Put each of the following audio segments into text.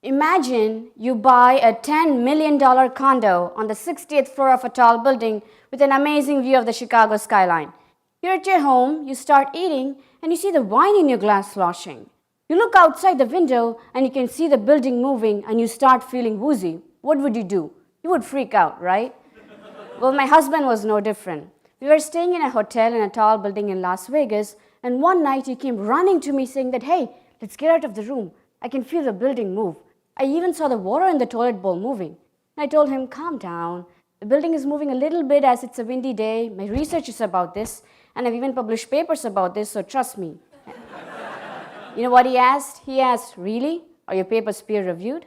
Imagine you buy a $10 million condo on the 60th floor of a tall building with an amazing view of the Chicago skyline. You're at your home, you start eating, and you see the wine in your glass sloshing. You look outside the window and you can see the building moving and you start feeling woozy. What would you do? You would freak out, right? Well, my husband was no different. We were staying in a hotel in a tall building in Las Vegas, and one night he came running to me saying that, "Hey, let's get out of the room. I can feel the building move. I even saw the water in the toilet bowl moving." And I told him, "Calm down. The building is moving a little bit as it's a windy day. My research is about this, and I've even published papers about this, so trust me." You know what he asked? He asked, "Really? Are your papers peer-reviewed?"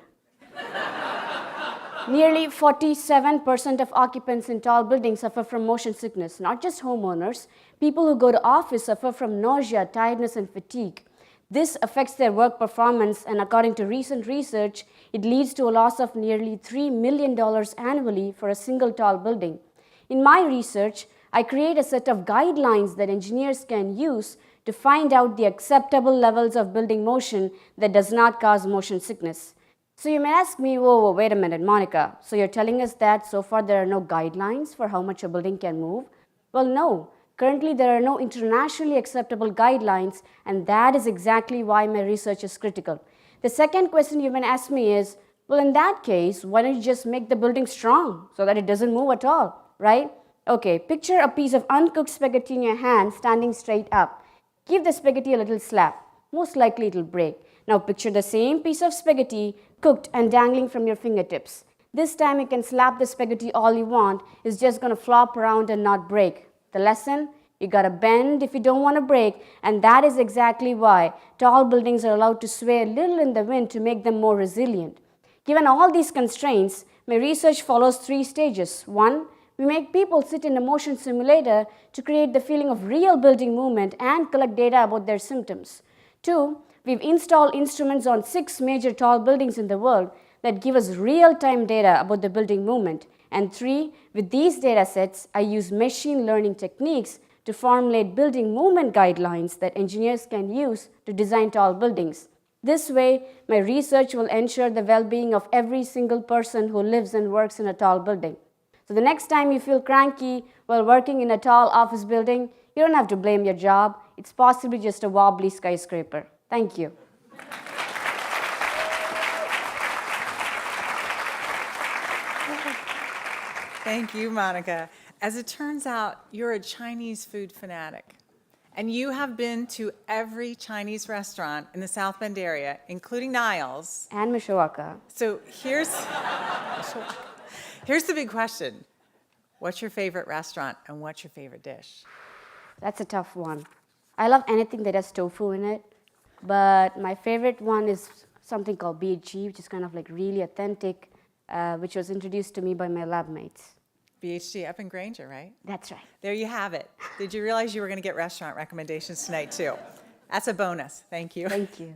Nearly 47% of occupants in tall buildings suffer from motion sickness, not just homeowners. People who go to office suffer from nausea, tiredness, and fatigue. This affects their work performance, and according to recent research, it leads to a loss of nearly $3 million annually for a single tall building. In my research, I create a set of guidelines that engineers can use to find out the acceptable levels of building motion that does not cause motion sickness. So you may ask me, whoa, wait a minute, Monica, so you're telling us that so far there are no guidelines for how much a building can move? Well, no. Currently, there are no internationally acceptable guidelines, and that is exactly why my research is critical. The second question you may ask me is, well, in that case, why don't you just make the building strong so that it doesn't move at all, right? Okay, picture a piece of uncooked spaghetti in your hand standing straight up. Give the spaghetti a little slap. Most likely it'll break. Now picture the same piece of spaghetti cooked and dangling from your fingertips. This time you can slap the spaghetti all you want. It's just going to flop around and not break. The lesson? You got to bend if you don't want to break, and that is exactly why tall buildings are allowed to sway a little in the wind to make them more resilient. Given all these constraints, my research follows 3 stages. 1, we make people sit in a motion simulator to create the feeling of real building movement and collect data about their symptoms. 2, we've installed instruments on 6 major tall buildings in the world that give us real-time data about the building movement. And 3, with these data sets, I use machine learning techniques to formulate building movement guidelines that engineers can use to design tall buildings. This way, my research will ensure the well-being of every single person who lives and works in a tall building. So the next time you feel cranky while working in a tall office building, you don't have to blame your job. It's possibly just a wobbly skyscraper. Thank you. Thank you, Monica. As it turns out, you're a Chinese food fanatic, and you have been to every Chinese restaurant in the South Bend area, including Niles. And Mishawaka. So here's the big question. What's your favorite restaurant, and what's your favorite dish? That's a tough one. I love anything that has tofu in it, but my favorite one is something called BHG, which is kind of like really authentic, which was introduced to me by my lab mates. BHG up in Granger, right? That's right. There you have it. Did you realize you were going to get restaurant recommendations tonight, too? That's a bonus. Thank you. Thank you.